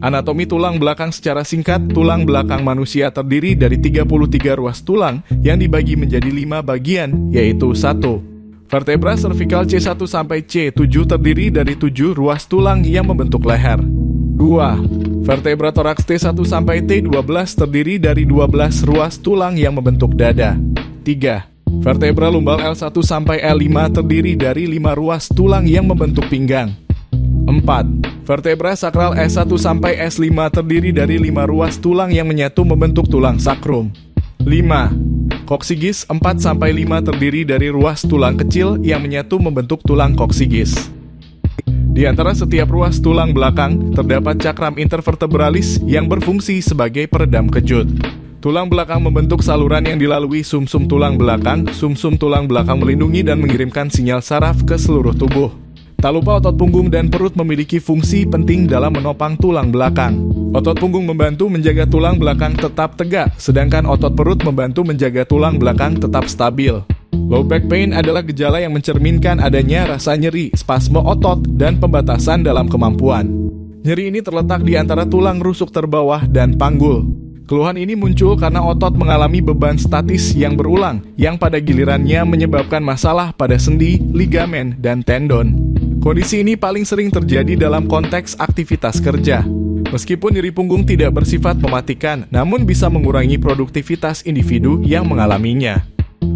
Anatomi tulang belakang secara singkat, tulang belakang manusia terdiri dari 33 ruas tulang yang dibagi menjadi 5 bagian, yaitu 1. Vertebra cervical C1 sampai C7 terdiri dari 7 ruas tulang yang membentuk leher. 2. Vertebra toraks T1 sampai T12 terdiri dari 12 ruas tulang yang membentuk dada. 3. Vertebra lumbal L1 sampai L5 terdiri dari 5 ruas tulang yang membentuk pinggang. 4. Vertebra sakral S1 sampai S5 terdiri dari 5 ruas tulang yang menyatu membentuk tulang sakrum. 5. Koksigis 4 sampai 5 terdiri dari ruas tulang kecil yang menyatu membentuk tulang koksigis. Di antara setiap ruas tulang belakang, terdapat cakram intervertebralis yang berfungsi sebagai peredam kejut. Tulang belakang membentuk saluran yang dilalui sumsum tulang belakang. Sumsum tulang belakang melindungi dan mengirimkan sinyal saraf ke seluruh tubuh. Tak lupa otot punggung dan perut memiliki fungsi penting dalam menopang tulang belakang. Otot punggung membantu menjaga tulang belakang tetap tegak, sedangkan otot perut membantu menjaga tulang belakang tetap stabil. Low back pain adalah gejala yang mencerminkan adanya rasa nyeri, spasme otot, dan pembatasan dalam kemampuan. Nyeri ini terletak di antara tulang rusuk terbawah dan panggul. Keluhan ini muncul karena otot mengalami beban statis yang berulang, yang pada gilirannya menyebabkan masalah pada sendi, ligamen, dan tendon. Kondisi ini paling sering terjadi dalam konteks aktivitas kerja. Meskipun nyeri punggung tidak bersifat mematikan, namun bisa mengurangi produktivitas individu yang mengalaminya.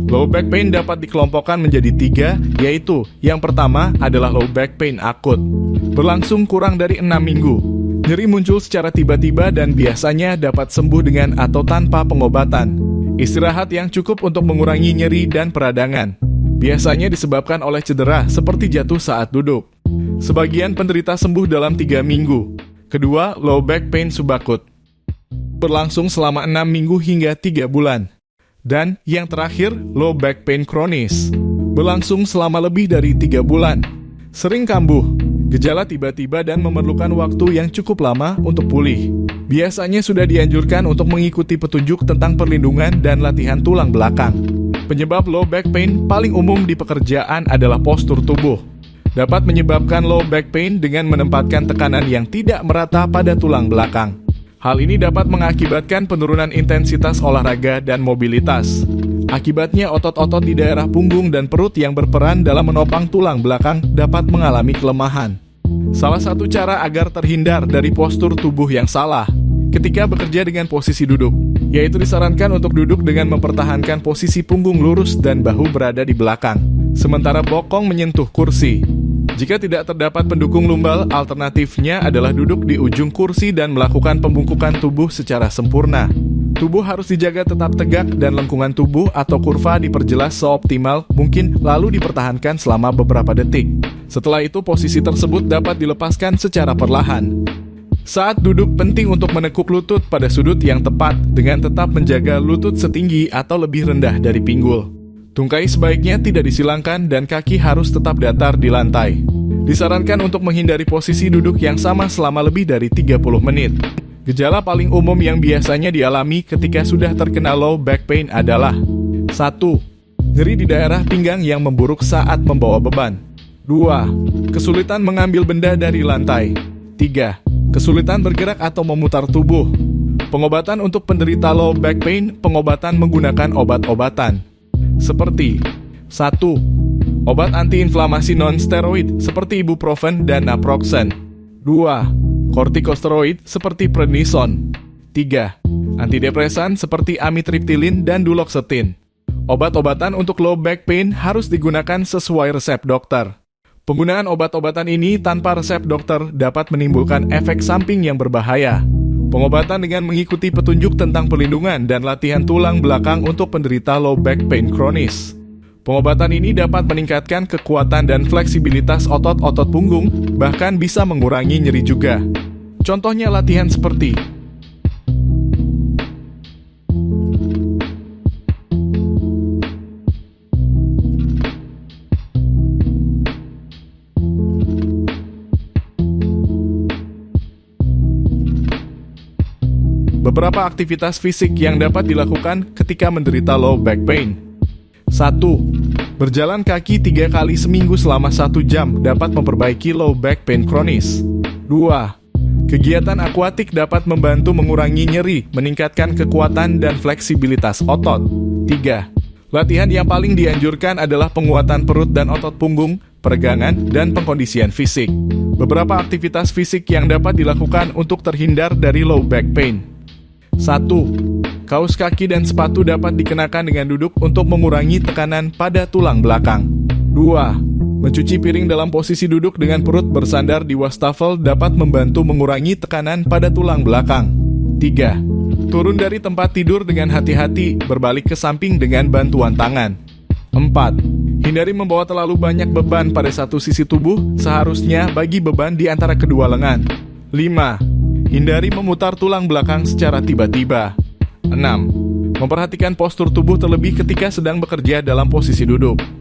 Low back pain dapat dikelompokkan menjadi 3, yaitu yang pertama adalah low back pain akut. Berlangsung kurang dari 6 minggu. Nyeri muncul secara tiba-tiba dan biasanya dapat sembuh dengan atau tanpa pengobatan. Istirahat yang cukup untuk mengurangi nyeri dan peradangan. Biasanya disebabkan oleh cedera seperti jatuh saat duduk. Sebagian penderita sembuh dalam 3 minggu. Kedua, low back pain subakut. Berlangsung selama 6 minggu hingga 3 bulan. Dan yang terakhir, low back pain kronis. Berlangsung selama lebih dari 3 bulan. Sering kambuh. Gejala tiba-tiba dan memerlukan waktu yang cukup lama untuk pulih. Biasanya sudah dianjurkan untuk mengikuti petunjuk tentang perlindungan dan latihan tulang belakang. Penyebab low back pain paling umum di pekerjaan adalah postur tubuh. Dapat menyebabkan low back pain dengan menempatkan tekanan yang tidak merata pada tulang belakang. Hal ini dapat mengakibatkan penurunan intensitas olahraga dan mobilitas. Akibatnya otot-otot di daerah punggung dan perut yang berperan dalam menopang tulang belakang dapat mengalami kelemahan. Salah satu cara agar terhindar dari postur tubuh yang salah ketika bekerja dengan posisi duduk, yaitu disarankan untuk duduk dengan mempertahankan posisi punggung lurus dan bahu berada di belakang, sementara bokong menyentuh kursi. Jika tidak terdapat pendukung lumbal, alternatifnya adalah duduk di ujung kursi dan melakukan pembungkukan tubuh secara sempurna. Tubuh harus dijaga tetap tegak dan lengkungan tubuh atau kurva diperjelas seoptimal mungkin lalu dipertahankan selama beberapa detik. Setelah itu posisi tersebut dapat dilepaskan secara perlahan. Saat duduk penting untuk menekuk lutut pada sudut yang tepat dengan tetap menjaga lutut setinggi atau lebih rendah dari pinggul. Tungkai sebaiknya tidak disilangkan dan kaki harus tetap datar di lantai. Disarankan untuk menghindari posisi duduk yang sama selama lebih dari 30 menit. Gejala paling umum yang biasanya dialami ketika sudah terkena low back pain adalah 1. Nyeri di daerah pinggang yang memburuk saat membawa beban. 2. Kesulitan mengambil benda dari lantai. 3. Kesulitan bergerak atau memutar tubuh. Pengobatan untuk penderita low back pain, pengobatan menggunakan obat-obatan. Seperti 1. Obat antiinflamasi non-steroid seperti ibuprofen dan naproxen. 2. Kortikosteroid seperti prednison. 3. Antidepresan seperti amitriptilin dan duloxetin. Obat-obatan untuk low back pain harus digunakan sesuai resep dokter. Penggunaan obat-obatan ini tanpa resep dokter dapat menimbulkan efek samping yang berbahaya. Pengobatan dengan mengikuti petunjuk tentang perlindungan dan latihan tulang belakang untuk penderita low back pain kronis. Pengobatan ini dapat meningkatkan kekuatan dan fleksibilitas otot-otot punggung, bahkan bisa mengurangi nyeri juga. Contohnya latihan seperti beberapa aktivitas fisik yang dapat dilakukan ketika menderita low back pain. 1. Berjalan kaki 3 kali seminggu selama 1 jam dapat memperbaiki low back pain kronis. 2. Kegiatan akuatik dapat membantu mengurangi nyeri, meningkatkan kekuatan dan fleksibilitas otot. 3. Latihan yang paling dianjurkan adalah penguatan perut dan otot punggung, peregangan, dan pengkondisian fisik. Beberapa aktivitas fisik yang dapat dilakukan untuk terhindar dari low back pain. 1. Kaos kaki dan sepatu dapat dikenakan dengan duduk untuk mengurangi tekanan pada tulang belakang. 2. Mencuci piring dalam posisi duduk dengan perut bersandar di wastafel dapat membantu mengurangi tekanan pada tulang belakang. 3. Turun dari tempat tidur dengan hati-hati, berbalik ke samping dengan bantuan tangan. 4. Hindari membawa terlalu banyak beban pada satu sisi tubuh, seharusnya bagi beban di antara kedua lengan. 5. Hindari memutar tulang belakang secara tiba-tiba. 6. Memperhatikan postur tubuh terlebih ketika sedang bekerja dalam posisi duduk.